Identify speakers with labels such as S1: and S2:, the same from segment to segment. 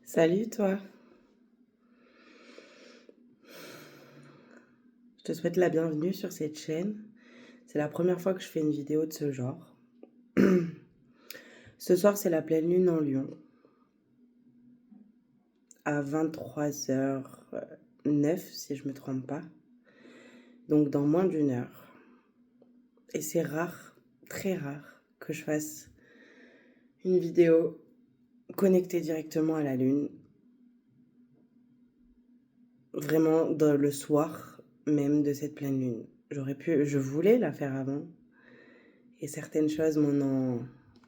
S1: Salut toi, je te souhaite la bienvenue sur cette chaîne. C'est la première fois que je fais une vidéo de ce genre. Ce soir, c'est la pleine lune en Lion à 23h09 si je me trompe pas. Donc dans moins d'une heure. Et c'est rare, très rare, que je fasse une vidéo connectée directement à la lune. Vraiment dans le soir même de cette pleine lune. Je voulais la faire avant. Et certaines choses m'en ont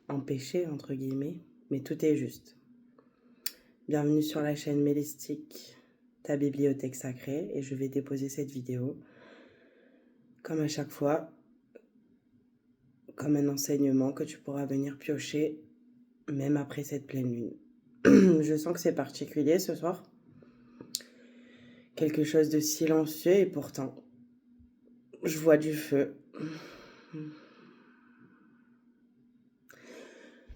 S1: empêché, entre guillemets, mais tout est juste. Bienvenue sur la chaîne Mélistique, ta bibliothèque sacrée, et je vais déposer cette vidéo, comme à chaque fois, comme un enseignement que tu pourras venir piocher, même après cette pleine lune. Je sens que c'est particulier ce soir, quelque chose de silencieux, et pourtant, je vois du feu.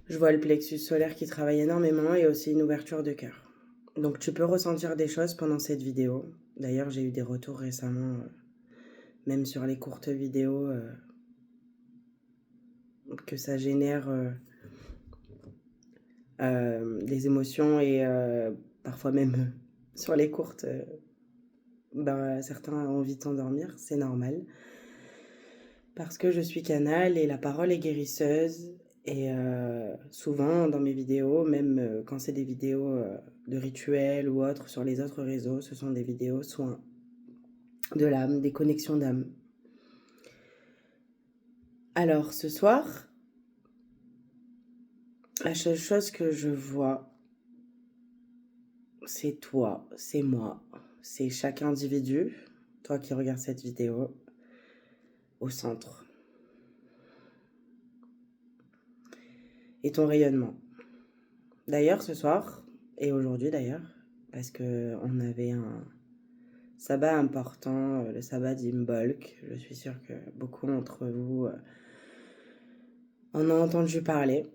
S1: Je vois le plexus solaire qui travaille énormément et aussi une ouverture de cœur. Donc tu peux ressentir des choses pendant cette vidéo. D'ailleurs, j'ai eu des retours récemment, même sur les courtes vidéos, que ça génère des émotions et parfois même sur les courtes, certains ont envie de s'endormir, c'est normal. Parce que je suis canal et la parole est guérisseuse. Et souvent dans mes vidéos, même quand c'est des vidéos de rituels ou autres sur les autres réseaux, ce sont des vidéos soins de l'âme, des connexions d'âme. Alors ce soir, la seule chose que je vois, c'est toi, c'est moi, c'est chaque individu, toi qui regardes cette vidéo, au centre. Et ton rayonnement. D'ailleurs ce soir, et aujourd'hui d'ailleurs, parce qu'on avait un sabbat important, le sabbat d'Imbolc. Je suis sûre que beaucoup d'entre vous en ont entendu parler.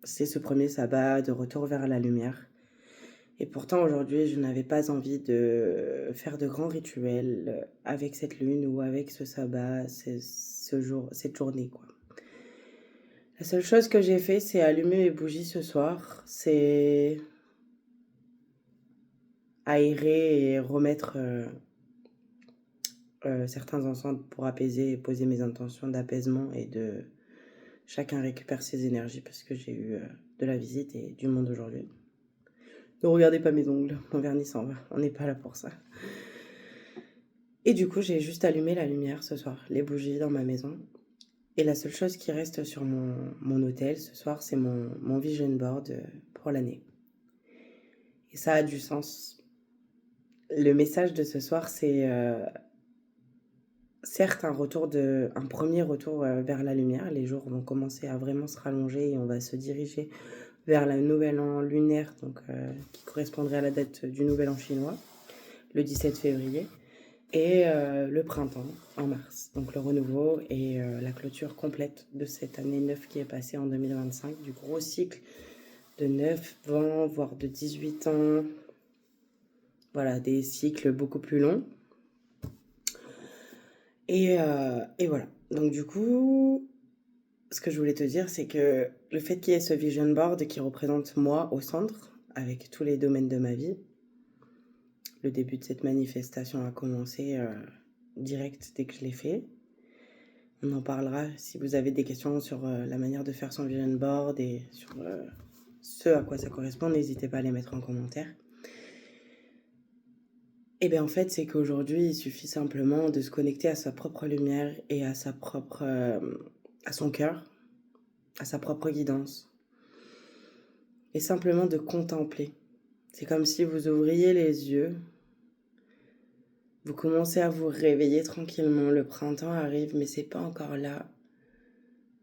S1: C'est ce premier sabbat de retour vers la lumière. Et pourtant aujourd'hui, je n'avais pas envie de faire de grands rituels avec cette lune ou avec ce sabbat, cette journée, quoi. La seule chose que j'ai fait, c'est allumer mes bougies ce soir. C'est aérer et remettre certains encens pour apaiser et poser mes intentions d'apaisement et de chacun récupère ses énergies parce que j'ai eu de la visite et du monde aujourd'hui. Ne regardez pas mes ongles, mon vernis s'en va, on n'est pas là pour ça. Et du coup, j'ai juste allumé la lumière ce soir, les bougies dans ma maison. Et la seule chose qui reste sur mon hôtel ce soir, c'est mon vision board pour l'année. Et ça a du sens. Le message de ce soir, c'est certes un premier retour vers la lumière. Les jours vont commencer à vraiment se rallonger et on va se diriger vers le nouvel an lunaire, donc qui correspondrait à la date du nouvel an chinois, le 17 février, et le printemps en mars. Donc le renouveau et la clôture complète de cette année 9 qui est passée en 2025, du gros cycle de 9 ans, voire de 18 ans. Voilà, des cycles beaucoup plus longs. Et voilà. Donc du coup, ce que je voulais te dire, c'est que le fait qu'il y ait ce vision board qui représente moi au centre, avec tous les domaines de ma vie, le début de cette manifestation a commencé direct dès que je l'ai fait. On en parlera si vous avez des questions sur la manière de faire son vision board et sur ce à quoi ça correspond, n'hésitez pas à les mettre en commentaire. Et bien en fait, c'est qu'aujourd'hui, il suffit simplement de se connecter à sa propre lumière et à à son cœur, à sa propre guidance. Et simplement de contempler. C'est comme si vous ouvriez les yeux, vous commencez à vous réveiller tranquillement, le printemps arrive, mais c'est pas encore là.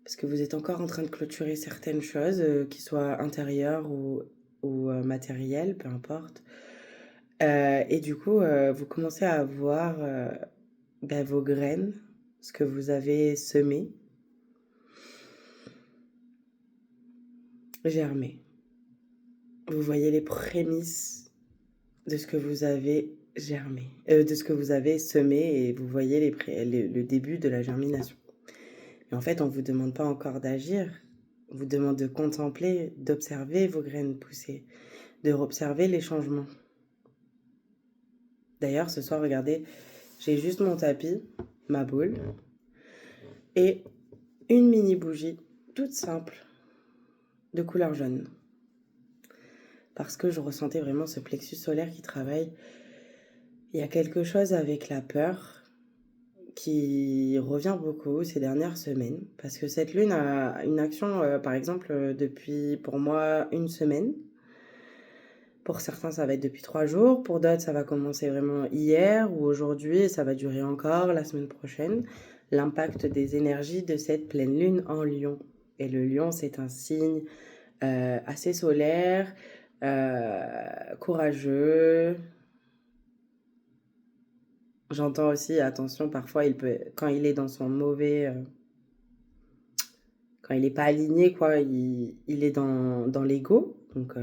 S1: Parce que vous êtes encore en train de clôturer certaines choses, qui soient intérieures ou matérielles, peu importe. Et du coup, vous commencez à voir vos graines, ce que vous avez semé. germer. Vous voyez les prémices de ce que vous avez germé, de ce que vous avez semé, et vous voyez le début de la germination. Et en fait, on ne vous demande pas encore d'agir, on vous demande de contempler, d'observer vos graines pousser, de observer les changements. D'ailleurs, ce soir, regardez, j'ai juste mon tapis, ma boule, et une mini bougie toute simple de couleur jaune. Parce que je ressentais vraiment ce plexus solaire qui travaille. Il y a quelque chose avec la peur qui revient beaucoup ces dernières semaines. Parce que cette lune a une action, par exemple, depuis pour moi 1 semaine. Pour certains, ça va être depuis 3 jours. Pour d'autres, ça va commencer vraiment hier ou aujourd'hui et ça va durer encore la semaine prochaine. L'impact des énergies de cette pleine lune en Lion. Et le Lion, c'est un signe assez solaire, courageux. J'entends aussi, attention, parfois, quand il est dans son mauvais... quand il n'est pas aligné, quoi, il est dans l'ego. Donc,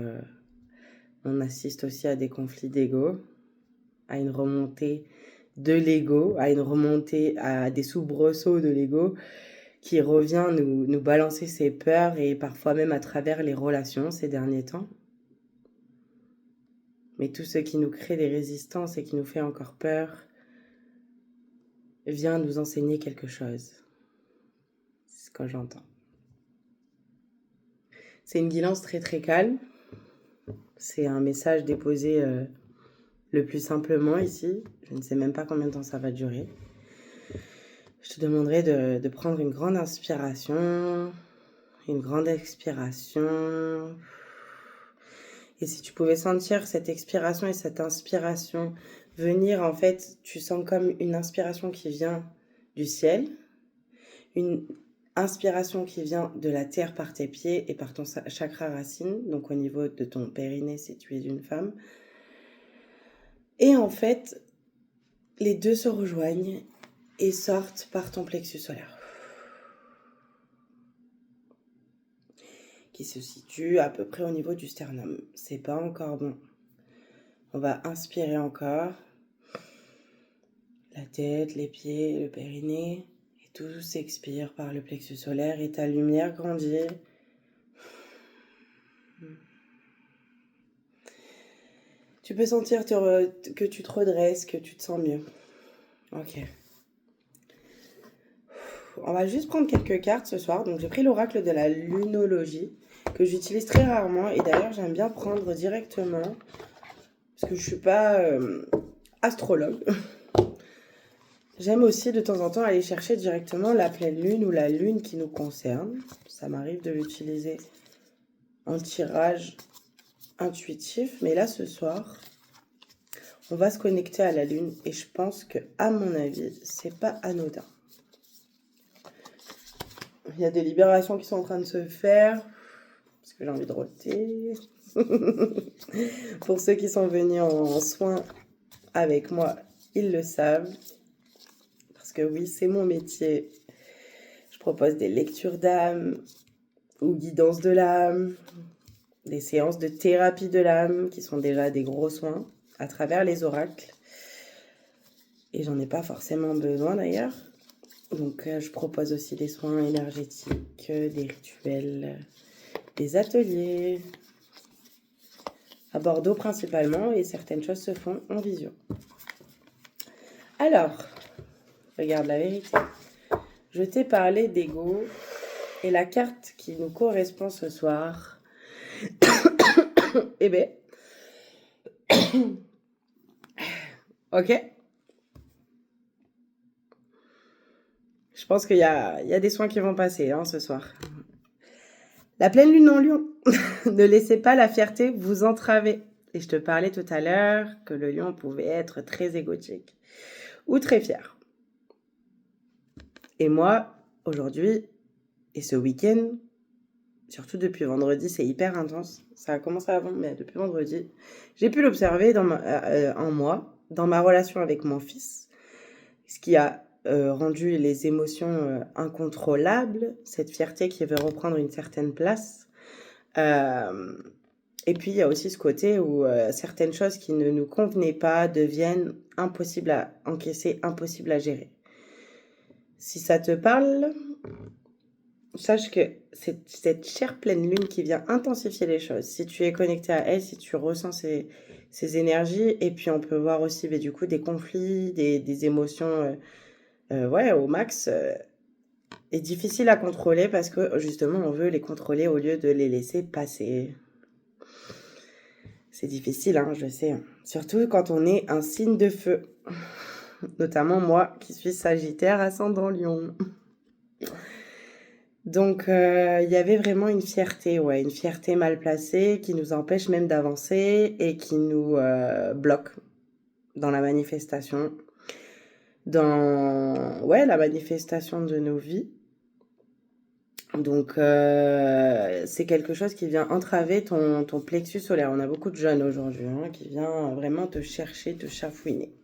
S1: on assiste aussi à des conflits d'ego, à une remontée de l'ego, à des soubresauts de l'ego qui revient nous balancer ses peurs et parfois même à travers les relations ces derniers temps. Mais tout ce qui nous crée des résistances et qui nous fait encore peur vient nous enseigner quelque chose. C'est ce que j'entends. C'est une guidance très très calme. C'est un message déposé le plus simplement ici. Je ne sais même pas combien de temps ça va durer. Je te demanderai de prendre une grande inspiration, une grande expiration. Et si tu pouvais sentir cette expiration et cette inspiration venir, en fait, tu sens comme une inspiration qui vient du ciel, une inspiration qui vient de la terre par tes pieds et par ton chakra racine, donc au niveau de ton périnée si tu es une femme. Et en fait, les deux se rejoignent et sortent par ton plexus solaire, qui se situe à peu près au niveau du sternum. C'est pas encore bon. On va inspirer encore. La tête, les pieds, le périnée. Et tout s'expire par le plexus solaire et ta lumière grandit. Tu peux sentir que tu te redresses, que tu te sens mieux. Ok. On va juste prendre quelques cartes ce soir. Donc j'ai pris l'oracle de la lunologie, que j'utilise très rarement. Et d'ailleurs, j'aime bien prendre directement, parce que je ne suis pas astrologue. J'aime aussi de temps en temps aller chercher directement la pleine lune ou la lune qui nous concerne. Ça m'arrive de l'utiliser en tirage intuitif. Mais là, ce soir, on va se connecter à la lune. Et je pense que, à mon avis, c'est pas anodin. Il y a des libérations qui sont en train de se faire. Parce que j'ai envie de roter. Pour ceux qui sont venus en soins avec moi, ils le savent. Parce que oui, c'est mon métier. Je propose des lectures d'âme ou guidance de l'âme, des séances de thérapie de l'âme qui sont déjà des gros soins à travers les oracles. Et j'en ai pas forcément besoin d'ailleurs. Donc je propose aussi des soins énergétiques, des rituels, des ateliers à Bordeaux principalement, et certaines choses se font en visio. Alors, regarde la vérité. Je t'ai parlé d'ego et la carte qui nous correspond ce soir, eh ben, ok. Je pense qu'il y a des soins qui vont passer ce soir. La pleine lune en Lion. Ne laissez pas la fierté vous entraver. Et je te parlais tout à l'heure que le lion pouvait être très égotique ou très fier. Et moi, aujourd'hui, et ce week-end, surtout depuis vendredi, c'est hyper intense. Ça a commencé avant, mais depuis vendredi, j'ai pu l'observer en moi, dans ma relation avec mon fils, ce qui a rendu les émotions incontrôlables, cette fierté qui veut reprendre une certaine place, Et puis, il y a aussi ce côté où certaines choses qui ne nous convenaient pas deviennent impossibles à encaisser, impossibles à gérer. Si ça te parle, sache que c'est cette chère pleine lune qui vient intensifier les choses. Si tu es connecté à elle, si tu ressens ces énergies, et puis on peut voir aussi du coup des conflits, des émotions ouais, au max, est difficile à contrôler parce que justement on veut les contrôler au lieu de les laisser passer. C'est difficile, hein, je sais. Surtout quand on est un signe de feu. Notamment moi qui suis Sagittaire ascendant Lion. Donc il y avait vraiment une fierté, ouais, une fierté mal placée qui nous empêche même d'avancer et qui nous bloque dans la manifestation. Dans ouais, la manifestation de nos vies. Donc c'est quelque chose qui vient entraver ton plexus solaire. On a beaucoup de jeunes aujourd'hui hein, qui vient vraiment te chercher, te chafouiner.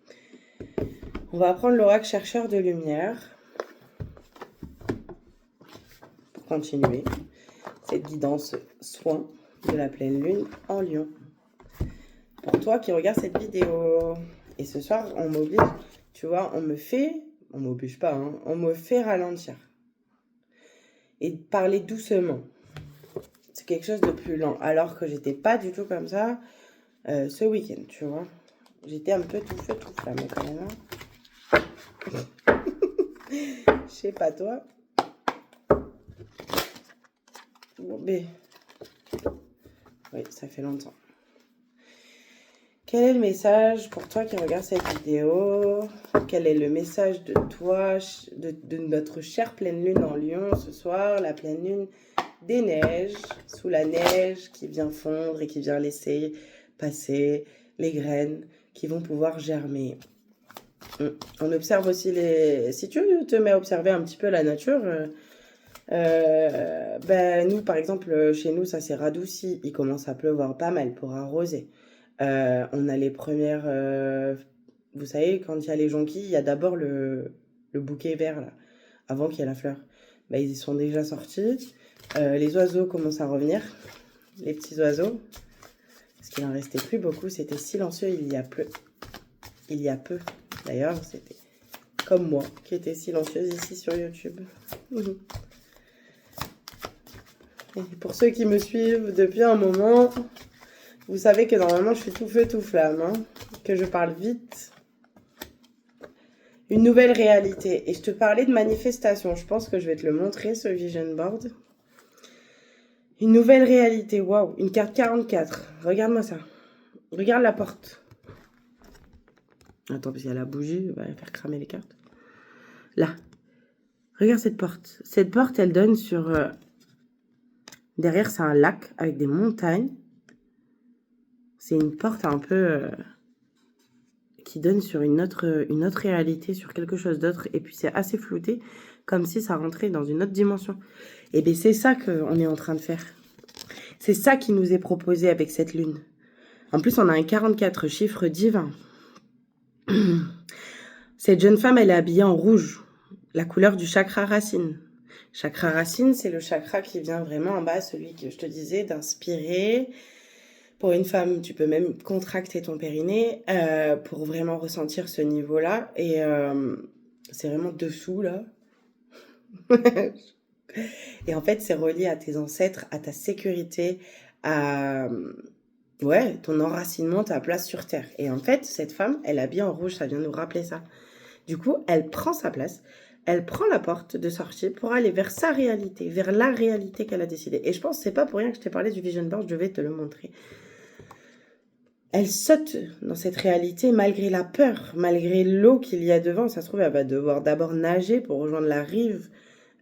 S1: On va prendre l'oracle chercheur de lumière pour continuer cette guidance soin de la pleine lune en Lion. Pour toi qui regarde cette vidéo, et ce soir on m'oblige, tu vois, on m'oblige pas, hein, on me fait ralentir et parler doucement. C'est quelque chose de plus lent, alors que j'étais pas du tout comme ça ce week-end, tu vois. J'étais un peu tout feu, tout flamme quand même. Hein. Je sais pas toi. Bon, mais... oui, ça fait longtemps. Quel est le message pour toi qui regarde cette vidéo? Quel est le message de toi, de notre chère pleine lune en Lion ce soir? La pleine lune des neiges, sous la neige qui vient fondre et qui vient laisser passer les graines qui vont pouvoir germer. On observe aussi les... Si tu te mets à observer un petit peu la nature... ben, nous, par exemple, chez nous, ça s'est radouci. Il commence à pleuvoir pas mal pour arroser. On a les premières... vous savez, quand il y a les jonquilles, il y a d'abord le bouquet vert, là, avant qu'il y ait la fleur. Ben, ils y sont déjà sortis. Les oiseaux commencent à revenir. Les petits oiseaux. Parce qu'il en restait plus beaucoup. C'était silencieux il y a peu. D'ailleurs, c'était comme moi, qui était silencieuse ici sur YouTube. Et pour ceux qui me suivent depuis un moment, vous savez que normalement je suis tout feu, tout flamme, hein, que je parle vite. Une nouvelle réalité. Et je te parlais de manifestation. Je pense que je vais te le montrer, ce vision board. Une nouvelle réalité. Waouh, une carte 44. Regarde-moi ça. Regarde la porte. Attends, parce qu'il y a la bougie, on va faire cramer les cartes. Là. Regarde cette porte. Cette porte, elle donne sur... derrière, c'est un lac avec des montagnes. C'est une porte un peu... qui donne sur une autre réalité, sur quelque chose d'autre. Et puis, c'est assez flouté, comme si ça rentrait dans une autre dimension. Et bien, c'est ça qu'on est en train de faire. C'est ça qui nous est proposé avec cette lune. En plus, on a un 44, chiffre divin. Cette jeune femme, elle est habillée en rouge, la couleur du chakra racine. Chakra racine, c'est le chakra qui vient vraiment en bas, celui que je te disais, d'inspirer. Pour une femme, tu peux même contracter ton périnée pour vraiment ressentir ce niveau-là. Et c'est vraiment dessous, là. Et en fait, c'est relié à tes ancêtres, à ta sécurité, à... ouais, ton enracinement, ta place sur Terre. Et en fait, cette femme, elle habille en rouge, ça vient nous rappeler ça. Du coup, elle prend sa place, elle prend la porte de sortie pour aller vers sa réalité, vers la réalité qu'elle a décidée. Et je pense que c'est pas pour rien que je t'ai parlé du vision board, je vais te le montrer. Elle saute dans cette réalité malgré la peur, malgré l'eau qu'il y a devant. Ça se trouve, elle va devoir d'abord nager pour rejoindre la rive,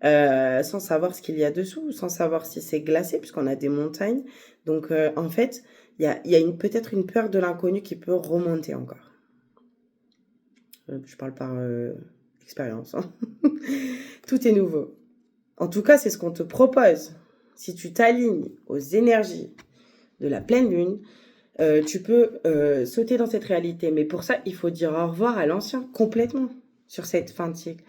S1: sans savoir ce qu'il y a dessous, sans savoir si c'est glacé, puisqu'on a des montagnes. Donc, en fait, il y a peut-être une peur de l'inconnu qui peut remonter encore. Je parle par expérience. Hein. Tout est nouveau. En tout cas, c'est ce qu'on te propose. Si tu t'alignes aux énergies de la pleine lune, tu peux sauter dans cette réalité. Mais pour ça, il faut dire au revoir à l'ancien complètement sur cette fin de cycle.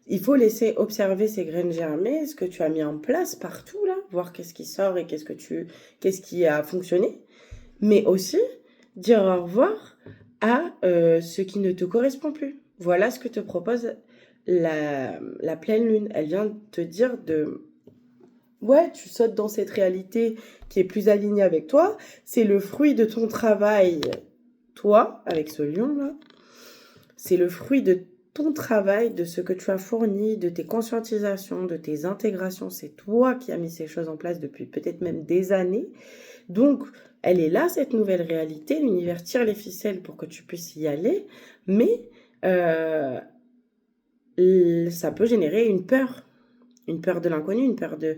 S1: Il faut laisser observer ces graines germer, ce que tu as mis en place partout là, voir qu'est-ce qui sort et qu'est-ce qui a fonctionné. Mais aussi dire au revoir à ce qui ne te correspond plus. Voilà ce que te propose la pleine lune. Elle vient te dire de... Ouais, tu sautes dans cette réalité qui est plus alignée avec toi. C'est le fruit de ton travail, toi, avec ce lion-là. C'est le fruit de ton travail, de ce que tu as fourni, de tes conscientisations, de tes intégrations. C'est toi qui as mis ces choses en place depuis peut-être même des années. Donc, elle est là, cette nouvelle réalité. L'univers tire les ficelles pour que tu puisses y aller. Mais ça peut générer une peur de l'inconnu, une peur de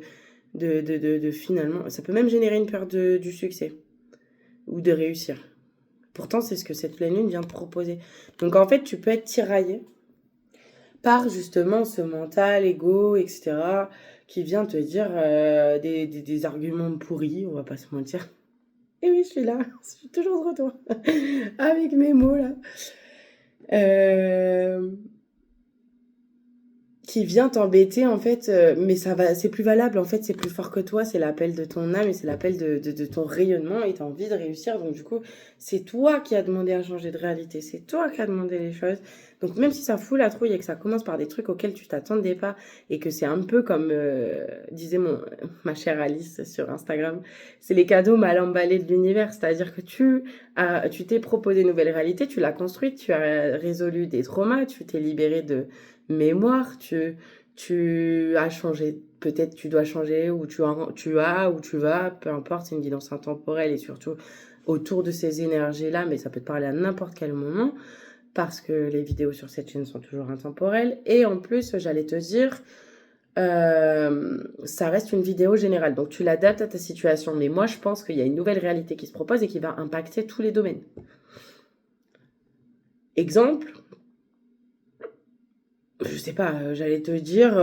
S1: finalement... Ça peut même générer une peur du succès ou de réussir. Pourtant, c'est ce que cette pleine lune vient te proposer. Donc, en fait, tu peux être tiraillé par justement ce mental, ego, etc., qui vient te dire des arguments pourris, on va pas se mentir. Et oui, je suis là, je suis toujours de retour, avec mes mots là. Qui vient t'embêter en fait, mais c'est plus valable en fait, c'est plus fort que toi, c'est l'appel de ton âme et c'est l'appel de ton rayonnement et t'as envie de réussir, donc du coup c'est toi qui as demandé à changer de réalité, c'est toi qui as demandé les choses, donc même si ça fout la trouille et que ça commence par des trucs auxquels tu t'attendais pas et que c'est un peu comme disait ma chère Alice sur Instagram, c'est les cadeaux mal emballés de l'univers, c'est-à-dire que tu t'es proposé une nouvelle réalité, tu l'as construite, tu as résolu des traumas, tu t'es libéré de mémoire, tu as changé, peut-être tu dois changer, ou tu vas, peu importe, c'est une guidance intemporelle et surtout autour de ces énergies-là, mais ça peut te parler à n'importe quel moment, parce que les vidéos sur cette chaîne sont toujours intemporelles, et en plus, j'allais te dire, ça reste une vidéo générale, donc tu l'adaptes à ta situation, mais moi je pense qu'il y a une nouvelle réalité qui se propose et qui va impacter tous les domaines. Exemple, je sais pas, j'allais te dire,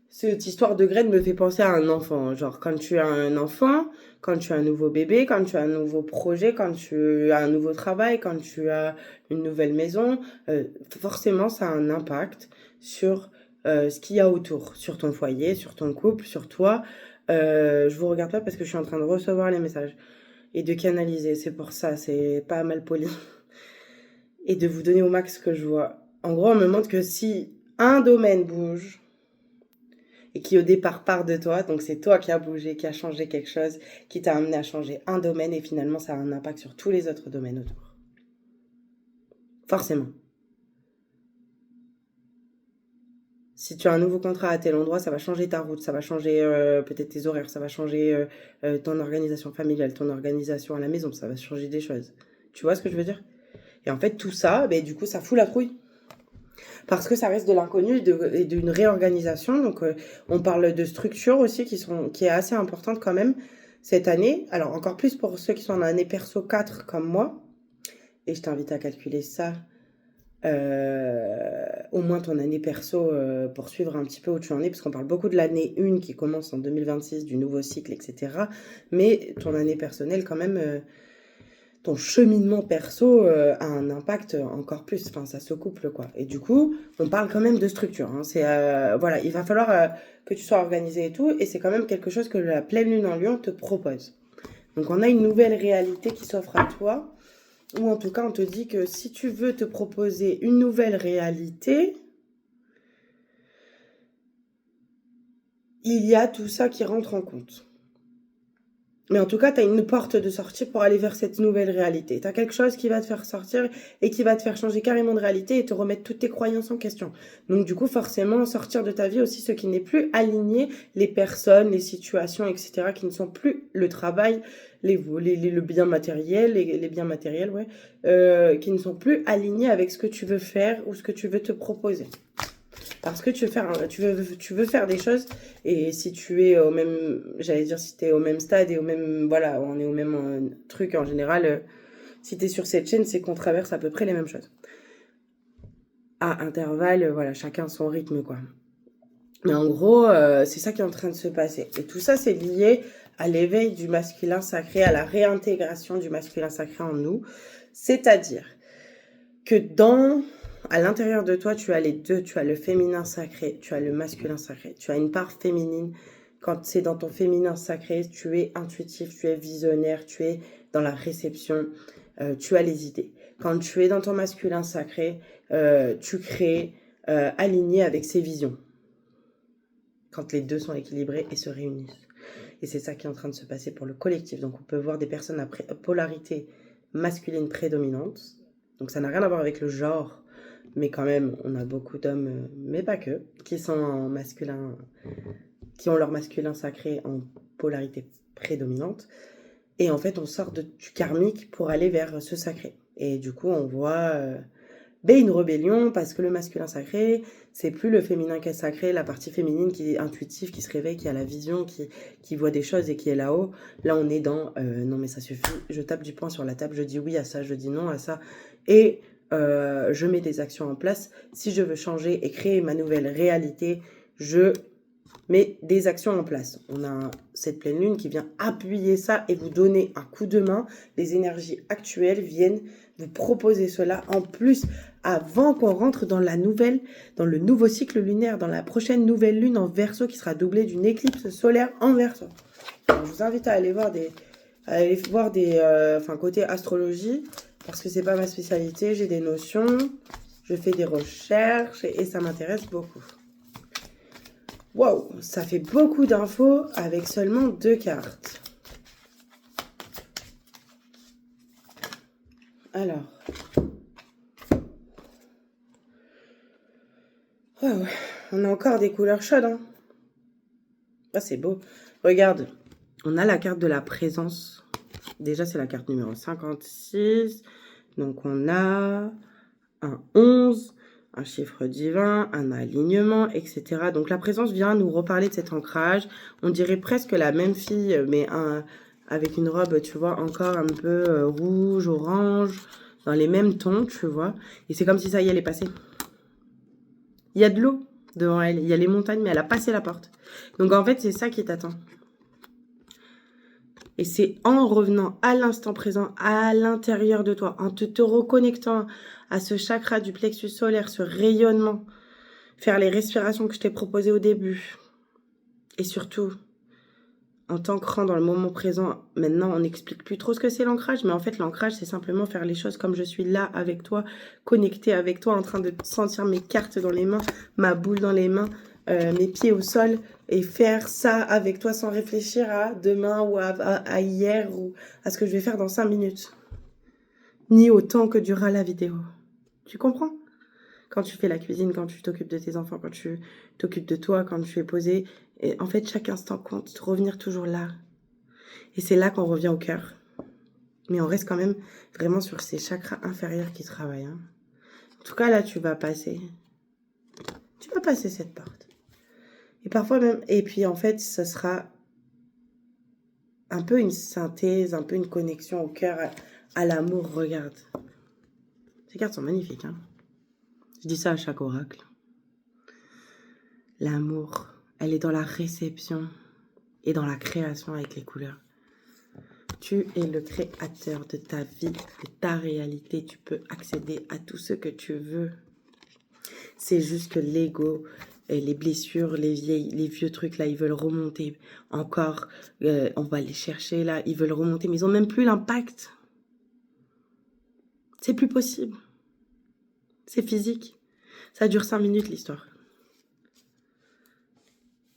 S1: cette histoire de graine me fait penser à un enfant. Genre, quand tu as un enfant, quand tu as un nouveau bébé, quand tu as un nouveau projet, quand tu as un nouveau travail, quand tu as une nouvelle maison, forcément, ça a un impact sur ce qu'il y a autour, sur ton foyer, sur ton couple, sur toi. Je vous regarde pas parce que je suis en train de recevoir les messages et de canaliser. C'est pour ça, c'est pas mal poli. Et de vous donner au max ce que je vois. En gros, on me montre que si un domaine bouge, et qui au départ part de toi, donc c'est toi qui as bougé, qui a changé quelque chose, qui t'a amené à changer un domaine, et finalement ça a un impact sur tous les autres domaines autour. Forcément. Si tu as un nouveau contrat à tel endroit, ça va changer ta route, ça va changer peut-être tes horaires, ça va changer ton organisation familiale, ton organisation à la maison, ça va changer des choses. Tu vois ce que je veux dire? Et en fait, tout ça, du coup, ça fout la trouille. Parce que ça reste de l'inconnu et d'une réorganisation. Donc, on parle de structure aussi qui est assez importante quand même cette année. Alors, encore plus pour ceux qui sont en année perso 4 comme moi. Et je t'invite à calculer ça, au moins ton année perso, pour suivre un petit peu où tu en es. Parce qu'on parle beaucoup de l'année 1 qui commence en 2026, du nouveau cycle, etc. Mais ton année personnelle quand même... ton cheminement perso a un impact encore plus. Enfin, ça se couple, quoi. Et du coup, on parle quand même de structure. Hein. C'est, voilà, il va falloir que tu sois organisé et tout. Et c'est quand même quelque chose que la pleine lune en Lion te propose. Donc, on a une nouvelle réalité qui s'offre à toi. Ou en tout cas, on te dit que si tu veux te proposer une nouvelle réalité, il y a tout ça qui rentre en compte. Mais en tout cas, tu as une porte de sortie pour aller vers cette nouvelle réalité. Tu as quelque chose qui va te faire sortir et qui va te faire changer carrément de réalité et te remettre toutes tes croyances en question. Donc du coup, forcément, sortir de ta vie aussi ce qui n'est plus aligné, les personnes, les situations, etc., qui ne sont plus le travail, le bien matériel, les biens matériels, ouais, qui ne sont plus alignés avec ce que tu veux faire ou ce que tu veux te proposer. Parce que tu veux faire des choses, et si tu es au même, j'allais dire, si tu es au même stade et au même, voilà, on est au même truc en général, si tu es sur cette chaîne, c'est qu'on traverse à peu près les mêmes choses. À intervalles, voilà, chacun son rythme, quoi. Mais en gros, c'est ça qui est en train de se passer. Et tout ça, c'est lié à l'éveil du masculin sacré, à la réintégration du masculin sacré en nous. C'est-à-dire que dans À l'intérieur de toi, tu as les deux. Tu as le féminin sacré, tu as le masculin sacré. Tu as une part féminine. Quand c'est dans ton féminin sacré, tu es intuitif, tu es visionnaire, tu es dans la réception, tu as les idées. Quand tu es dans ton masculin sacré, tu crées aligné avec ses visions. Quand les deux sont équilibrés et se réunissent. Et c'est ça qui est en train de se passer pour le collectif. Donc on peut voir des personnes à polarité masculine prédominante. Donc ça n'a rien à voir avec le genre, mais quand même, on a beaucoup d'hommes, mais pas que, qui sont en masculin, qui ont leur masculin sacré en polarité prédominante. Et en fait, on sort du karmique pour aller vers ce sacré. Et du coup, on voit une rébellion parce que le masculin sacré, c'est plus le féminin qui est sacré, la partie féminine qui est intuitive, qui se réveille, qui a la vision, qui voit des choses et qui est là-haut. Là, on est dans non mais ça suffit, je tape du poing sur la table, je dis oui à ça, je dis non à ça. Et je mets des actions en place. Si je veux changer et créer ma nouvelle réalité, je mets des actions en place. On a cette pleine lune qui vient appuyer ça et vous donner un coup de main. Les énergies actuelles viennent vous proposer cela en plus avant qu'on rentre dans le nouveau cycle lunaire, dans la prochaine nouvelle lune en Verseau qui sera doublée d'une éclipse solaire en Verseau. Alors, je vous invite à aller voir côté astrologie, parce que c'est pas ma spécialité, j'ai des notions, je fais des recherches et ça m'intéresse beaucoup. Wow, ça fait beaucoup d'infos avec seulement 2 cartes. Alors. Ouais, on a encore des couleurs chaudes. Hein. Ah, c'est beau. Regarde, on a la carte de la présence. Déjà, c'est la carte numéro 56. Donc, on a un 11, un chiffre divin, un alignement, etc. Donc, la présence vient nous reparler de cet ancrage. On dirait presque la même fille, mais avec une robe, tu vois, encore un peu rouge, orange, dans les mêmes tons, tu vois. Et c'est comme si ça y est, elle est passée. Il y a de l'eau devant elle, il y a les montagnes, mais elle a passé la porte. Donc, en fait, c'est ça qui t'attend. Et c'est en revenant à l'instant présent, à l'intérieur de toi, en te reconnectant à ce chakra du plexus solaire, ce rayonnement, faire les respirations que je t'ai proposées au début. Et surtout, en t'ancrant dans le moment présent, maintenant on n'explique plus trop ce que c'est l'ancrage, mais en fait l'ancrage c'est simplement faire les choses comme je suis là avec toi, connecté avec toi, en train de sentir mes cartes dans les mains, ma boule dans les mains, mes pieds au sol, et faire ça avec toi sans réfléchir à demain ou à hier ou à ce que je vais faire dans 5 minutes. Ni au temps que durera la vidéo. Tu comprends ? Quand tu fais la cuisine, quand tu t'occupes de tes enfants, quand tu t'occupes de toi, quand tu es posé. Et en fait, chaque instant compte, revenir toujours là. Et c'est là qu'on revient au cœur. Mais on reste quand même vraiment sur ces chakras inférieurs qui travaillent. Hein. En tout cas, là, tu vas passer. Tu vas passer cette porte. Et parfois même... Et puis, en fait, ce sera un peu une synthèse, un peu une connexion au cœur, à l'amour. Regarde. Ces cartes sont magnifiques, hein. Je dis ça à chaque oracle. L'amour, elle est dans la réception et dans la création avec les couleurs. Tu es le créateur de ta vie, de ta réalité. Tu peux accéder à tout ce que tu veux. C'est juste que l'ego, et les blessures, les vieux trucs là, ils veulent remonter encore. On va les chercher là, ils veulent remonter, mais ils n'ont même plus l'impact. C'est plus possible. C'est physique. Ça dure 5 minutes l'histoire.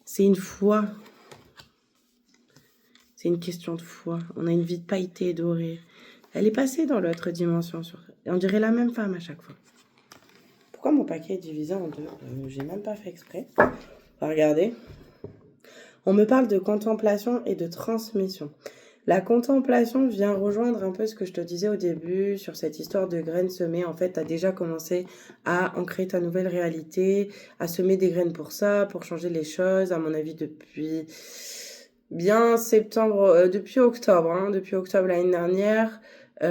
S1: C'est une foi. C'est une question de foi. On a une vie pailletée, dorée. Elle est passée dans l'autre dimension. On dirait la même femme à chaque fois. Pourquoi mon paquet est divisé en 2 ? J'ai même pas fait exprès. Regardez. On me parle de contemplation et de transmission. La contemplation vient rejoindre un peu ce que je te disais au début sur cette histoire de graines semées. En fait, tu as déjà commencé à ancrer ta nouvelle réalité, à semer des graines pour ça, pour changer les choses, à mon avis, depuis bien septembre, depuis octobre, hein, depuis octobre l'année dernière. Tu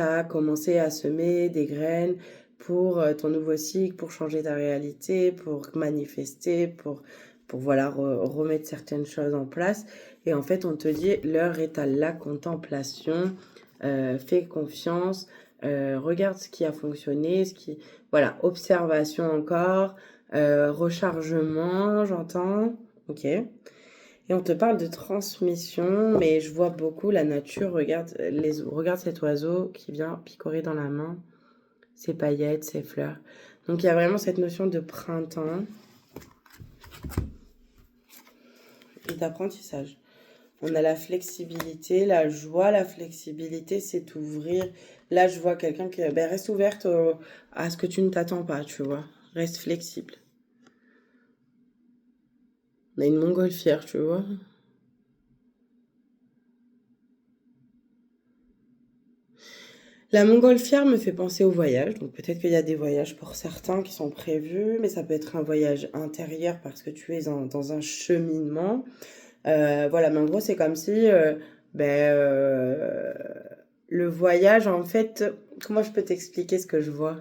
S1: as commencé à semer des graines pour ton nouveau cycle, pour changer ta réalité, pour manifester, pour voilà, remettre certaines choses en place. Et en fait, on te dit, l'heure est à la contemplation, fais confiance, regarde ce qui a fonctionné, Voilà, observation encore, rechargement, j'entends. Ok. Et on te parle de transmission, mais je vois beaucoup la nature. Regarde cet oiseau qui vient picorer dans la main, ses paillettes, ses fleurs. Donc il y a vraiment cette notion de printemps et d'apprentissage. On a la flexibilité, la joie, la flexibilité, c'est ouvrir. Là, je vois quelqu'un qui reste ouverte à ce que tu ne t'attends pas, tu vois. Reste flexible. On a une montgolfière, tu vois. La montgolfière me fait penser au voyage. Donc peut-être qu'il y a des voyages pour certains qui sont prévus, mais ça peut être un voyage intérieur parce que tu es dans un cheminement. Voilà, mais en gros, c'est comme si le voyage, en fait, comment je peux t'expliquer ce que je vois?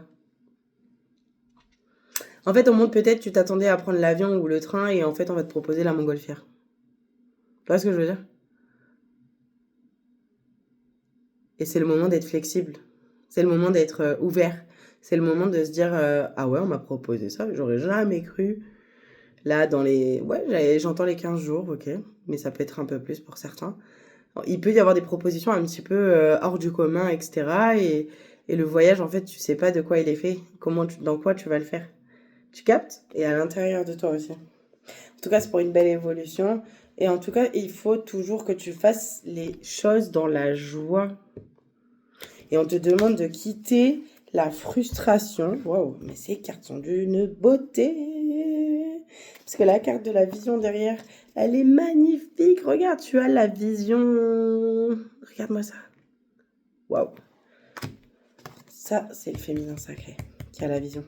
S1: En fait, au monde, peut-être tu t'attendais à prendre l'avion ou le train et en fait, on va te proposer la montgolfière. Tu vois ce que je veux dire? Et c'est le moment d'être flexible. C'est le moment d'être ouvert. C'est le moment de se dire ah ouais, on m'a proposé ça, j'aurais jamais cru. Là, ouais, j'entends les 15 jours, ok, mais ça peut être un peu plus pour certains. Il peut y avoir des propositions un petit peu hors du commun, etc. Et le voyage, en fait, tu sais pas de quoi il est fait, dans quoi tu vas le faire. Tu captes? Et à l'intérieur de toi aussi. En tout cas, c'est pour une belle évolution. Et en tout cas, il faut toujours que tu fasses les choses dans la joie. Et on te demande de quitter la frustration. Waouh, mais ces cartes sont d'une beauté. Parce que la carte de la vision derrière, elle est magnifique. Regarde, tu as la vision. Regarde-moi ça. Waouh. Ça, c'est le féminin sacré qui a la vision.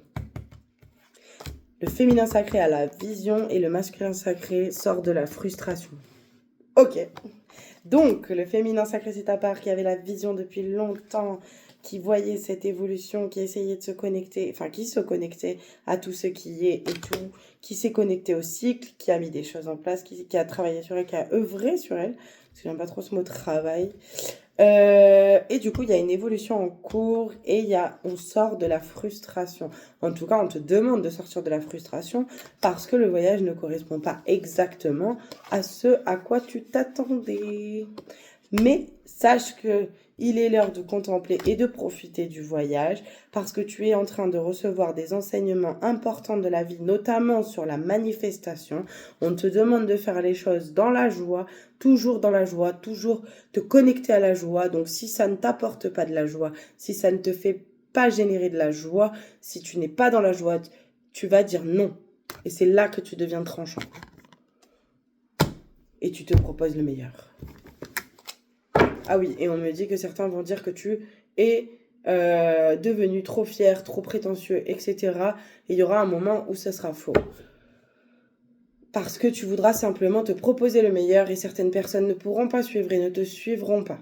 S1: Le féminin sacré a la vision et le masculin sacré sort de la frustration. Ok. Donc, le féminin sacré, c'est ta part qui avait la vision depuis longtemps, qui voyait cette évolution, qui essayait de se connecter, enfin, qui se connectait à tout ce qui est et tout, qui s'est connecté au cycle, qui a mis des choses en place, qui a travaillé sur elle, qui a œuvré sur elle, parce que j'aime pas trop ce mot travail. Et du coup, il y a une évolution en cours et on sort de la frustration. En tout cas, on te demande de sortir de la frustration parce que le voyage ne correspond pas exactement à ce à quoi tu t'attendais. Mais sache que il est l'heure de contempler et de profiter du voyage parce que tu es en train de recevoir des enseignements importants de la vie, notamment sur la manifestation. On te demande de faire les choses dans la joie, toujours te connecter à la joie. Donc si ça ne t'apporte pas de la joie, si ça ne te fait pas générer de la joie, si tu n'es pas dans la joie, tu vas dire non. Et c'est là que tu deviens tranchant. Et tu te proposes le meilleur. Ah oui, et on me dit que certains vont dire que tu es devenu trop fier, trop prétentieux, etc. Et il y aura un moment où ce sera faux. Parce que tu voudras simplement te proposer le meilleur et certaines personnes ne pourront pas suivre et ne te suivront pas.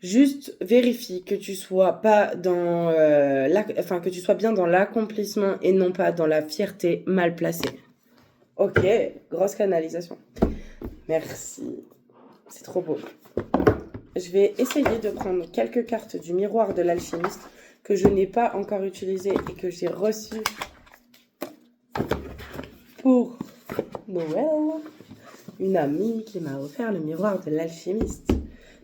S1: Juste vérifie que tu sois pas dans que tu sois bien dans l'accomplissement et non pas dans la fierté mal placée. Ok, grosse canalisation. Merci. C'est trop beau. Je vais essayer de prendre quelques cartes du miroir de l'alchimiste que je n'ai pas encore utilisé et que j'ai reçu pour Noël. Une amie qui m'a offert le miroir de l'alchimiste.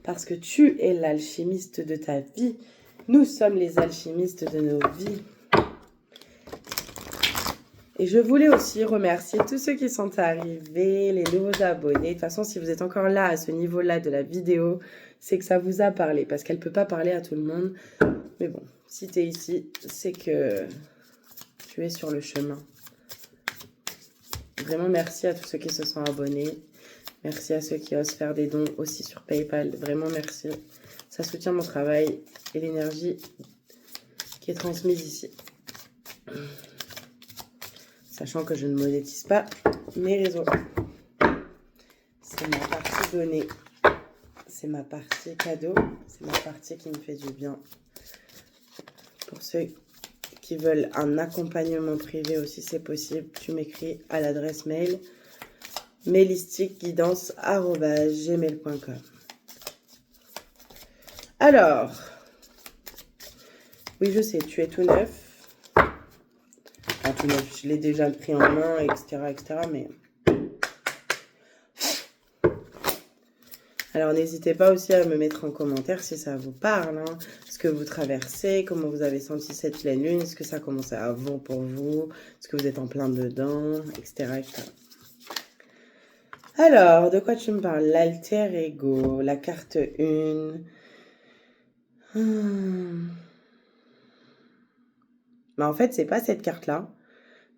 S1: Parce que tu es l'alchimiste de ta vie. Nous sommes les alchimistes de nos vies. Et je voulais aussi remercier tous ceux qui sont arrivés, les nouveaux abonnés. De toute façon, si vous êtes encore là, à ce niveau-là de la vidéo, c'est que ça vous a parlé. Parce qu'elle ne peut pas parler à tout le monde. Mais bon, si tu es ici, c'est que tu es sur le chemin. Vraiment, merci à tous ceux qui se sont abonnés. Merci à ceux qui osent faire des dons aussi sur PayPal. Vraiment, merci. Ça soutient mon travail et l'énergie qui est transmise ici. Sachant que je ne monétise pas mes réseaux. C'est ma partie donnée. C'est ma partie cadeau. C'est ma partie qui me fait du bien. Pour ceux qui veulent un accompagnement privé aussi, c'est possible. Tu m'écris à l'adresse mail melistiqueguidance@gmail.com. Alors, Oui, je sais, tu es tout neuf. Enfin, tout neuf, je l'ai déjà pris en main, etc., etc., mais... Alors, n'hésitez pas aussi à me mettre en commentaire si ça vous parle, hein, ce que vous traversez, comment vous avez senti cette pleine lune, est-ce que ça a commencé avant pour vous, est-ce que vous êtes en plein dedans, etc., etc. Alors, de quoi tu me parles? L'alter ego, la carte 1. Mais en fait, c'est pas cette carte-là.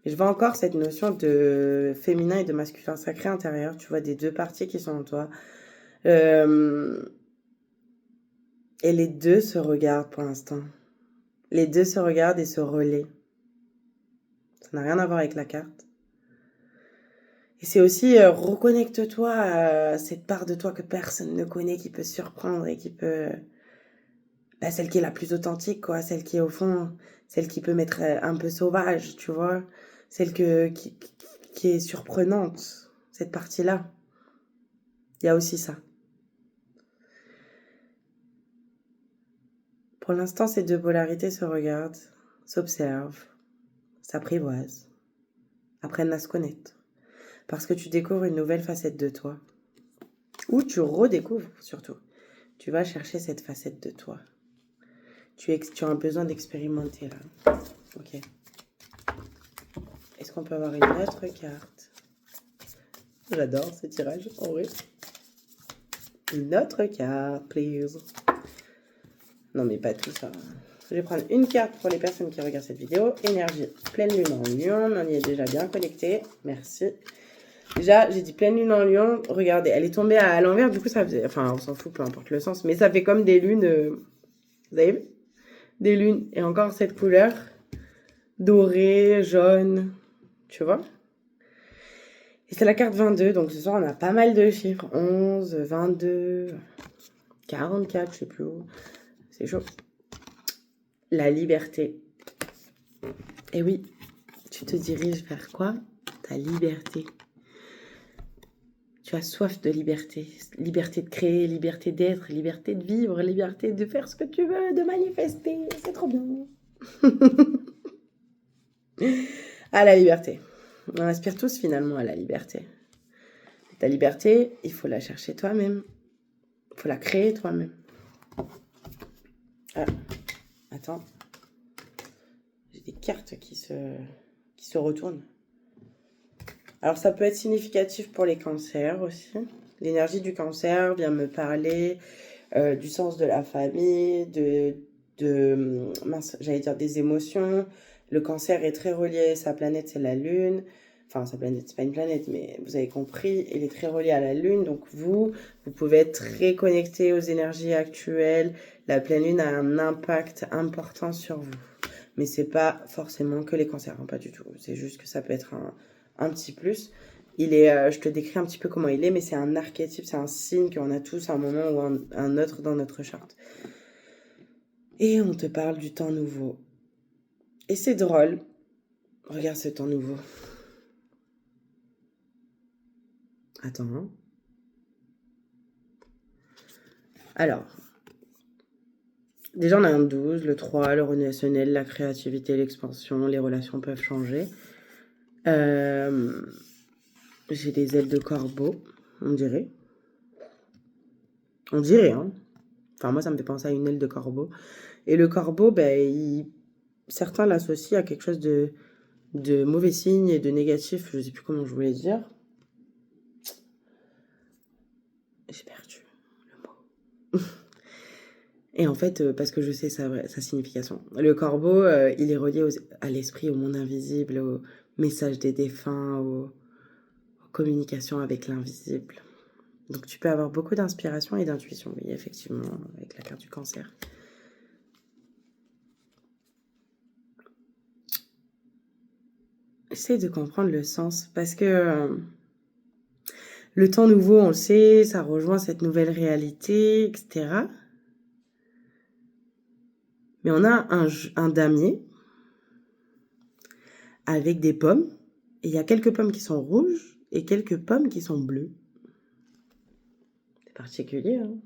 S1: Je vois encore cette notion de féminin et de masculin sacré intérieur. Tu vois des deux parties qui sont en toi. Et les deux se regardent pour l'instant. Les deux se regardent et se relaient. Ça n'a rien à voir avec la carte. Et c'est aussi reconnecte-toi à cette part de toi que personne ne connaît, qui peut surprendre et qui peut... Bah, celle qui est la plus authentique, quoi. Celle qui est au fond, celle qui peut m'être un peu sauvage, tu vois. Celle qui est surprenante, cette partie-là. Il y a aussi ça. Pour l'instant, ces deux polarités se regardent, s'observent, s'apprivoisent, apprennent à se connaître. Parce que tu découvres une nouvelle facette de toi. Ou tu redécouvres, surtout. Tu vas chercher cette facette de toi. Tu as un besoin d'expérimenter, là. Ok. Est-ce qu'on peut avoir une autre carte? J'adore ce tirage, en vrai. Une autre carte, please. Non, mais pas tout ça. Je vais prendre une carte pour les personnes qui regardent cette vidéo. Énergie, pleine lune en lion. On y est déjà bien connecté. Merci. Déjà, j'ai dit pleine lune en lion. Regardez, elle est tombée à l'envers. Du coup, ça faisait... Enfin, on s'en fout, peu importe le sens. Mais ça fait comme des lunes... Vous avez vu? Des lunes. Et encore cette couleur. Dorée, jaune. Tu vois? Et c'est la carte 22. Donc ce soir, on a pas mal de chiffres. 11, 22, 44, je sais plus où. C'est chaud. La liberté. Et oui, tu te diriges vers quoi? Ta liberté. Tu as soif de liberté. Liberté de créer, liberté d'être, liberté de vivre, liberté de faire ce que tu veux, de manifester. C'est trop bien. À la liberté. On aspire tous finalement à la liberté. Ta liberté, il faut la chercher toi-même. Il faut la créer toi-même. Ah, attends. J'ai des cartes qui se retournent. Alors ça peut être significatif pour les cancers aussi. L'énergie du cancer vient me parler du sens de la famille, mince, j'allais dire des émotions. Le cancer est très relié, sa planète c'est la lune. Enfin, sa planète, c'est pas une planète, mais vous avez compris, il est très relié à la lune. Donc vous pouvez être très connecté aux énergies actuelles. La pleine lune a un impact important sur vous. Mais c'est pas forcément que les cancers, hein, pas du tout. C'est juste que ça peut être un petit plus. Je te décris un petit peu comment il est, mais c'est un archétype, c'est un signe qu'on a tous à un moment ou un autre dans notre charte. Et on te parle du temps nouveau. Et c'est drôle. Regarde ce temps nouveau. Attends. Hein. Alors, déjà on a un 12, le 3, le relationnel, la créativité, l'expansion, les relations peuvent changer. J'ai des ailes de corbeau, on dirait. On dirait, hein. Enfin, moi, ça me fait penser à une aile de corbeau. Et le corbeau, ben, certains l'associent à quelque chose de mauvais signe et de négatif. Je ne sais plus comment je voulais dire. J'ai perdu le mot. Et en fait, parce que je sais sa signification. Le corbeau, il est relié à l'esprit, au monde invisible, au message des défunts, aux communications avec l'invisible. Donc tu peux avoir beaucoup d'inspiration et d'intuition, oui, effectivement, avec la carte du cancer. Essaye de comprendre le sens, parce que le temps nouveau, on le sait, ça rejoint cette nouvelle réalité, etc. Mais on a un damier avec des pommes, et il y a quelques pommes qui sont rouges et quelques pommes qui sont bleues. C'est particulier, hein?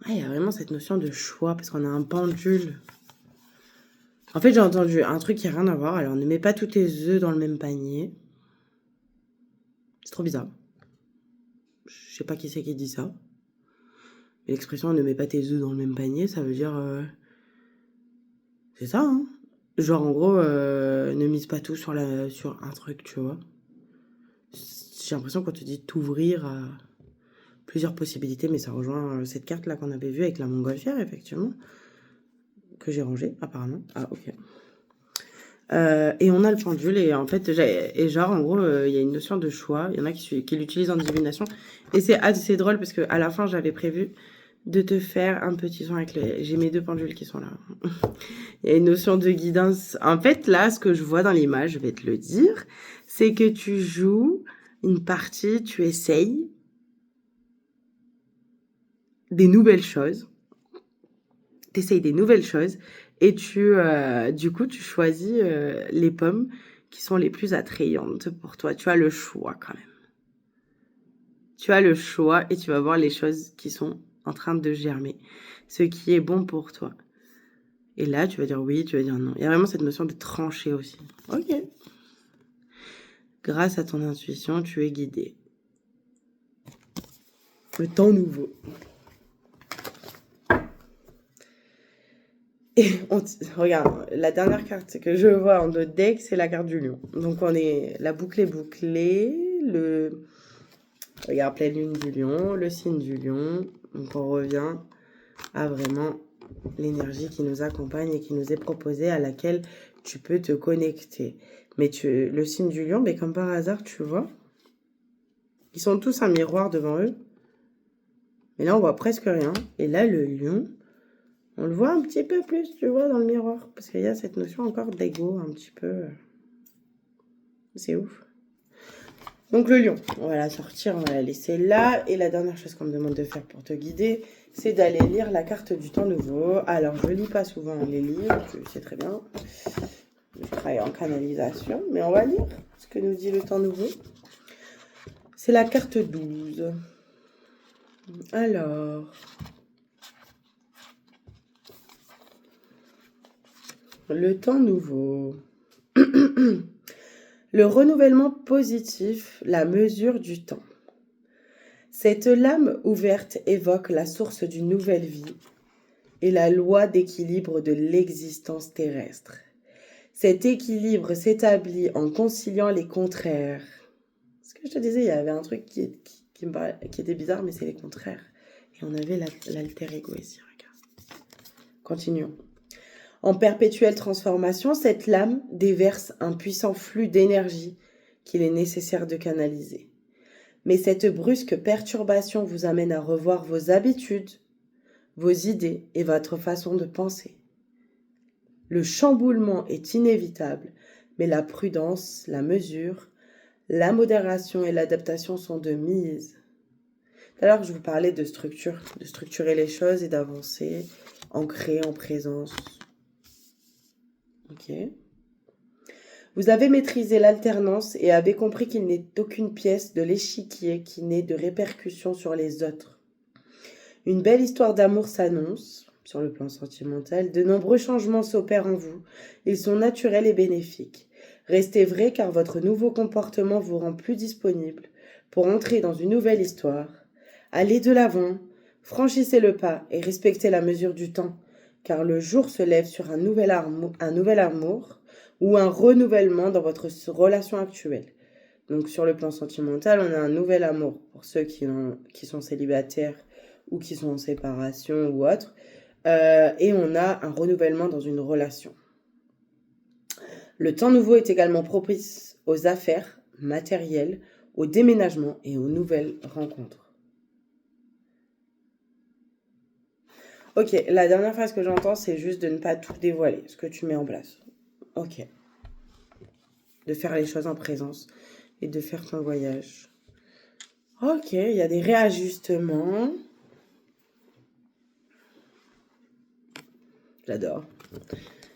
S1: Ah, il y a vraiment cette notion de choix, parce qu'on a un pendule. En fait, j'ai entendu un truc qui n'a rien à voir. Alors, ne mets pas tous tes œufs dans le même panier. C'est trop bizarre. Je sais pas qui c'est qui dit ça. Mais l'expression ne mets pas tes œufs dans le même panier, ça veut dire... C'est ça, hein. Genre, en gros, ne mise pas tout sur un truc, tu vois. J'ai l'impression qu'on te dit t'ouvrir à plusieurs possibilités, mais ça rejoint cette carte-là qu'on avait vue avec la montgolfière, effectivement. Que j'ai rangée, apparemment. Ah, ok. Et on a le pendule, et en fait, genre, en gros, il y a une notion de choix. Il y en a qui l'utilisent en divination. Et c'est assez drôle, parce qu'à la fin, j'avais prévu de te faire un petit soin avec j'ai mes 2 pendules qui sont là. Il y a une notion de guidance. En fait, là, ce que je vois dans l'image, je vais te le dire, c'est que tu joues une partie, tu essayes des nouvelles choses. T'essayes des nouvelles choses. Et du coup, tu choisis les pommes qui sont les plus attrayantes pour toi. Tu as le choix quand même. Tu as le choix et tu vas voir les choses qui sont en train de germer. Ce qui est bon pour toi. Et là, tu vas dire oui, tu vas dire non. Il y a vraiment cette notion de trancher aussi. Ok. Grâce à ton intuition, tu es guidé. Le temps nouveau. Et regarde, la dernière carte que je vois en notre deck, c'est la carte du lion. Donc la boucle est bouclée, regarde, pleine lune du lion, le signe du lion. Donc on revient à vraiment l'énergie qui nous accompagne et qui nous est proposée, à laquelle tu peux te connecter. Mais le signe du lion, mais comme par hasard, tu vois, ils sont tous un miroir devant eux. Mais là, on voit presque rien. Et là, le lion, on le voit un petit peu plus, tu vois, dans le miroir. Parce qu'il y a cette notion encore d'ego, un petit peu. C'est ouf. Donc le lion, on va la sortir, on va la laisser là. Et la dernière chose qu'on me demande de faire pour te guider, c'est d'aller lire la carte du temps nouveau. Alors, je lis pas souvent les livres, tu le sais très bien. Je travaille en canalisation, mais on va lire ce que nous dit le temps nouveau. C'est la carte 12. Alors... Le temps nouveau. Le renouvellement positif, la mesure du temps. Cette lame ouverte évoque la source d'une nouvelle vie et la loi d'équilibre de l'existence terrestre. Cet équilibre s'établit en conciliant les contraires. Ce que je te disais, il y avait un truc qui était bizarre, mais c'est les contraires. Et on avait l'alter ego ici, regarde. Continuons. En perpétuelle transformation, cette lame déverse un puissant flux d'énergie qu'il est nécessaire de canaliser. Mais cette brusque perturbation vous amène à revoir vos habitudes, vos idées et votre façon de penser. Le chamboulement est inévitable, mais la prudence, la mesure, la modération et l'adaptation sont de mise. Tout à l'heure, je vous parlais de structure, de structurer les choses et d'avancer, ancré en présence. Ok. Vous avez maîtrisé l'alternance et avez compris qu'il n'est aucune pièce de l'échiquier qui n'ait de répercussions sur les autres. Une belle histoire d'amour s'annonce, sur le plan sentimental. De nombreux changements s'opèrent en vous. Ils sont naturels et bénéfiques. Restez vrai car votre nouveau comportement vous rend plus disponible pour entrer dans une nouvelle histoire. Allez de l'avant, franchissez le pas et respectez la mesure du temps, car le jour se lève sur un nouvel amour ou un renouvellement dans votre relation actuelle. Donc sur le plan sentimental, on a un nouvel amour pour ceux qui sont célibataires ou qui sont en séparation ou autre. Et on a un renouvellement dans une relation. Le temps nouveau est également propice aux affaires matérielles, au déménagement et aux nouvelles rencontres. Ok, la dernière phrase que j'entends, c'est juste de ne pas tout dévoiler, ce que tu mets en place. Ok. De faire les choses en présence et de faire ton voyage. Ok, il y a des réajustements. J'adore.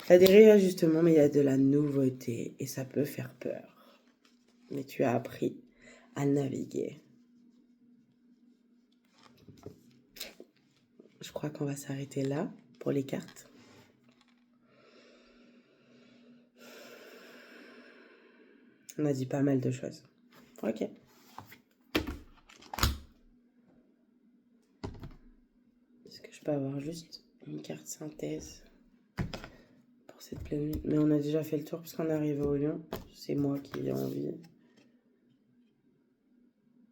S1: Il y a des réajustements, mais il y a de la nouveauté et ça peut faire peur. Mais tu as appris à naviguer. Je crois qu'on va s'arrêter là pour les cartes. On a dit pas mal de choses. Ok. Est-ce que je peux avoir juste une carte synthèse pour cette pleine lune? Mais on a déjà fait le tour puisqu'on est arrivé au lion. C'est moi qui ai envie.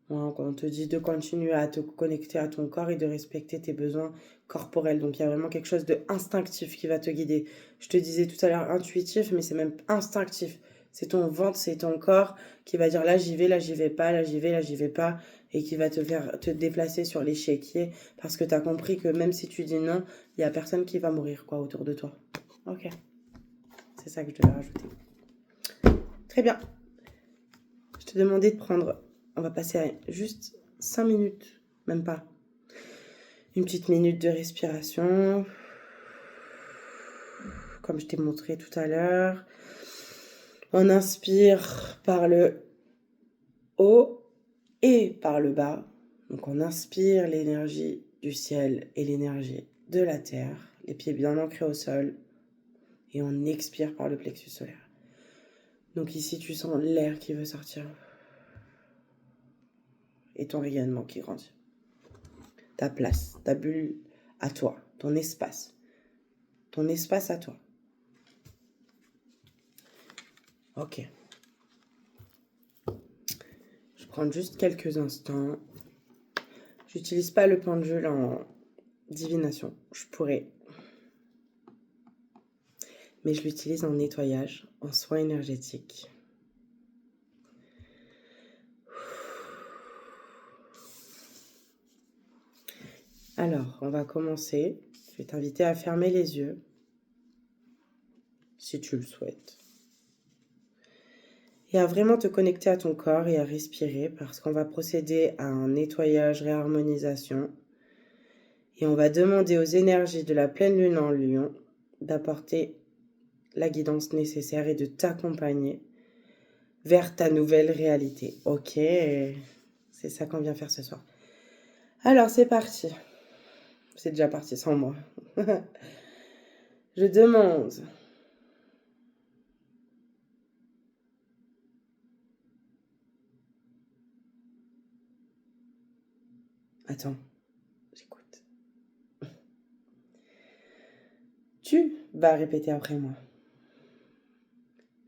S1: On te dit de continuer à te connecter à ton corps et de respecter tes besoins corporels. Donc il y a vraiment quelque chose de instinctif qui va te guider. Je te disais tout à l'heure intuitif, mais c'est même instinctif. C'est ton ventre, c'est ton corps qui va dire là j'y vais, là j'y vais pas, là j'y vais, là j'y vais pas, et qui va te faire te déplacer sur l'échiquier parce que tu as compris que même si tu dis non, il y a personne qui va mourir quoi autour de toi. Ok, c'est ça que je devais rajouter. Très bien. Je te demandais de prendre, on va passer à juste 5 minutes, même pas. Une petite minute de respiration, comme je t'ai montré tout à l'heure. On inspire par le haut et par le bas. Donc on inspire l'énergie du ciel et l'énergie de la terre, les pieds bien ancrés au sol. Et on expire par le plexus solaire. Donc ici tu sens l'air qui veut sortir. Et ton rayonnement qui grandit. Ta place, ta bulle à toi, ton espace. Ton espace à toi. Ok. Je prends juste quelques instants. J'utilise pas le pendule en divination. Je pourrais. Mais je l'utilise en nettoyage, en soin énergétique. Alors, on va commencer. Je vais t'inviter à fermer les yeux, si tu le souhaites. Et à vraiment te connecter à ton corps et à respirer parce qu'on va procéder à un nettoyage, réharmonisation. Et on va demander aux énergies de la pleine lune en lion d'apporter la guidance nécessaire et de t'accompagner vers ta nouvelle réalité. Ok, c'est ça qu'on vient faire ce soir. Alors, c'est parti. C'est déjà parti sans moi. Je demande Attends, j'écoute. Tu vas répéter après moi.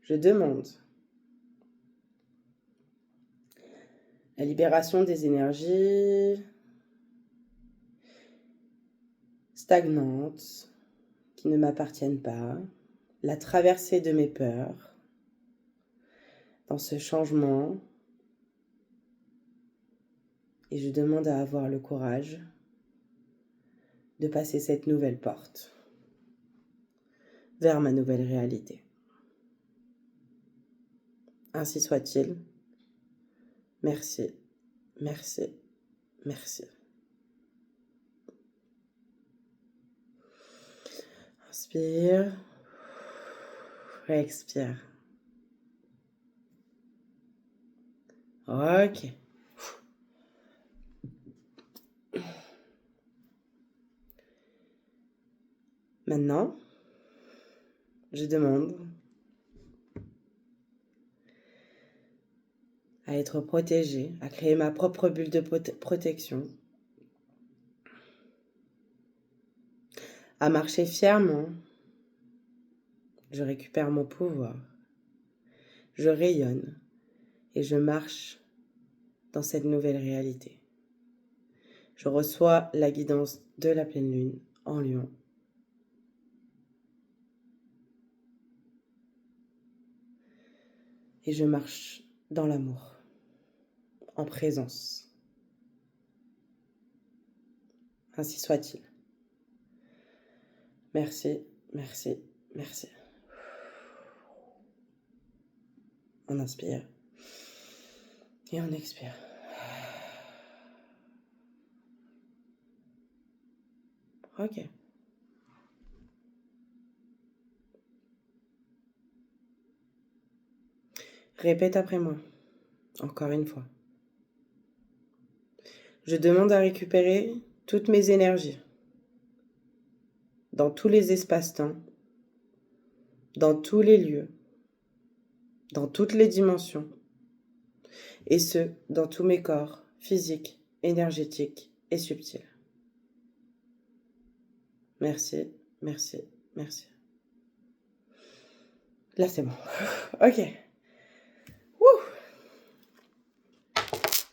S1: Je demande la libération des énergies stagnantes qui ne m'appartiennent pas, la traversée de mes peurs dans ce changement, et je demande à avoir le courage de passer cette nouvelle porte vers ma nouvelle réalité. Ainsi soit-il. Merci, merci, merci. Inspire, expire. Ok. Maintenant, je demande à être protégée, à créer ma propre bulle de protection, à marcher fièrement. Je récupère mon pouvoir, je rayonne et je marche dans cette nouvelle réalité. Je reçois la guidance de la pleine lune en lion. Et je marche dans l'amour, en présence. Ainsi soit-il. Merci, merci, merci. On inspire et on expire. Ok. Répète après moi, encore une fois. Je demande à récupérer toutes mes énergies dans tous les espaces-temps, dans tous les lieux, dans toutes les dimensions, et ce, dans tous mes corps physiques, énergétiques et subtils. Merci, merci, merci. Là, c'est bon. Ok. Ouh.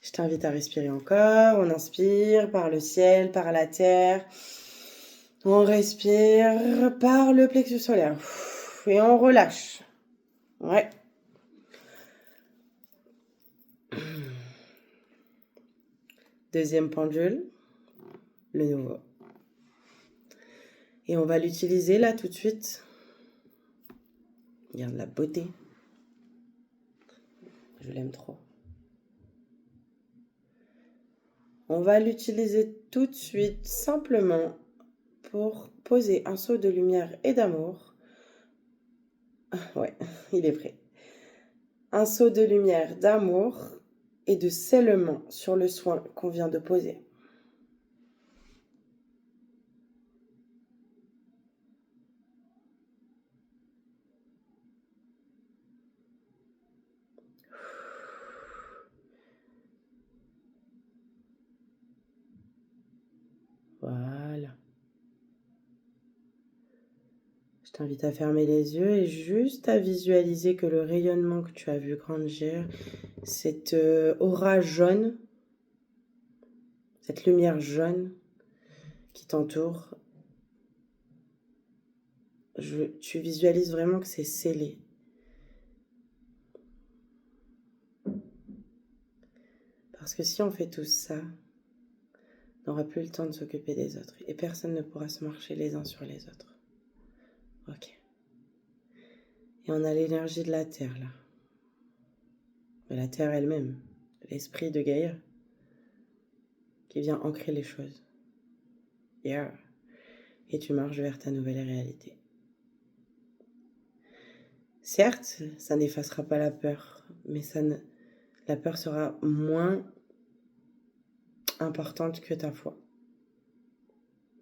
S1: Je t'invite à respirer encore. On inspire par le ciel, par la terre. On respire par le plexus solaire. Et on relâche. Ouais. Deuxième pendule. Le nouveau. Et on va l'utiliser là tout de suite. Regarde la beauté. Je l'aime trop. On va l'utiliser tout de suite simplement pour poser un seau de lumière et d'amour. Ouais, il est prêt. Un seau de lumière, d'amour et de scellement sur le soin qu'on vient de poser. Voilà. Je t'invite à fermer les yeux et juste à visualiser que le rayonnement que tu as vu grandir, cette aura jaune, cette lumière jaune qui t'entoure, tu visualises vraiment que c'est scellé. Parce que si on fait tout ça, on n'aura plus le temps de s'occuper des autres. Et personne ne pourra se marcher les uns sur les autres. Ok. Et on a l'énergie de la Terre, là. De la Terre elle-même. L'esprit de Gaïa. Qui vient ancrer les choses. Yeah. Et tu marches vers ta nouvelle réalité. Certes, ça n'effacera pas la peur. Mais la peur sera moins importante que ta foi.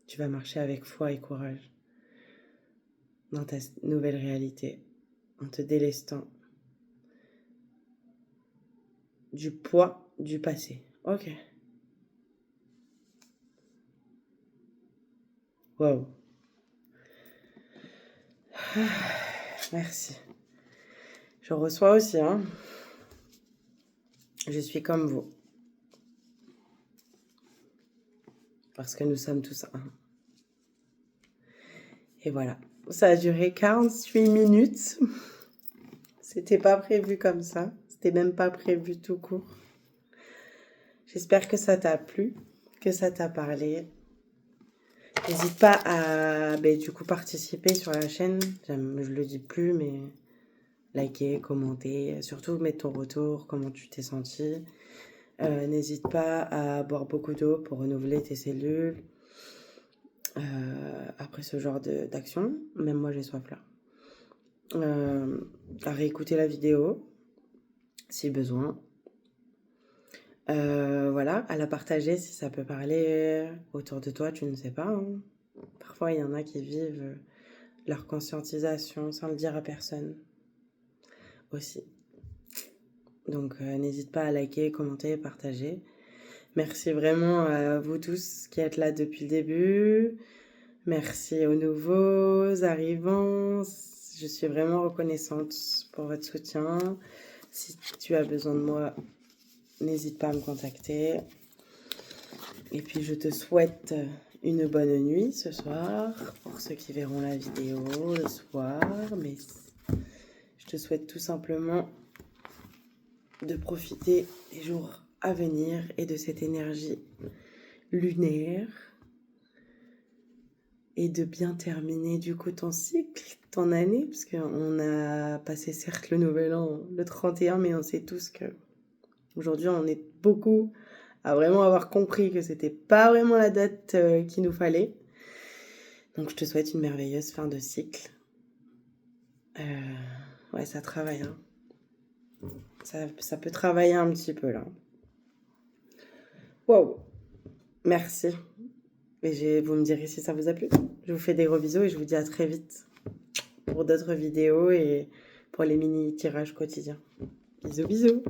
S1: Tu vas marcher avec foi et courage. Dans ta nouvelle réalité. En te délestant du poids du passé. Ok. Wow. Merci. Je reçois aussi, hein. Je suis comme vous. Parce que nous sommes tous un. Et voilà. Ça a duré 48 minutes. C'était pas prévu comme ça. C'était même pas prévu tout court. J'espère que ça t'a plu, que ça t'a parlé. N'hésite pas à du coup participer sur la chaîne. Je le dis plus, mais liker, commenter, surtout mettre ton retour, comment tu t'es senti. N'hésite pas à boire beaucoup d'eau pour renouveler tes cellules. Après ce genre d'action, même moi j'ai soif là. À réécouter la vidéo si besoin. Voilà, à la partager si ça peut parler autour de toi, tu ne sais pas, hein. Parfois il y en a qui vivent leur conscientisation sans le dire à personne aussi. Donc n'hésite pas à liker, commenter, partager. Merci vraiment à vous tous qui êtes là depuis le début. Merci aux nouveaux arrivants. Je suis vraiment reconnaissante pour votre soutien. Si tu as besoin de moi, n'hésite pas à me contacter. Et puis je te souhaite une bonne nuit ce soir, pour ceux qui verront la vidéo le soir. Mais je te souhaite tout simplement de profiter des jours à venir et de cette énergie lunaire. Et de bien terminer du coup ton cycle, ton année, parce qu'on a passé certes le nouvel an le 31, mais on sait tous que aujourd'hui on est beaucoup à vraiment avoir compris que c'était pas vraiment la date qu'il nous fallait. Donc je te souhaite une merveilleuse fin de cycle. Ouais, ça travaille, hein. Ça peut travailler un petit peu là. Wow, merci. vous me direz si ça vous a plu. Je vous fais des gros bisous et je vous dis à très vite pour d'autres vidéos et pour les mini tirages quotidiens. Bisous, bisous.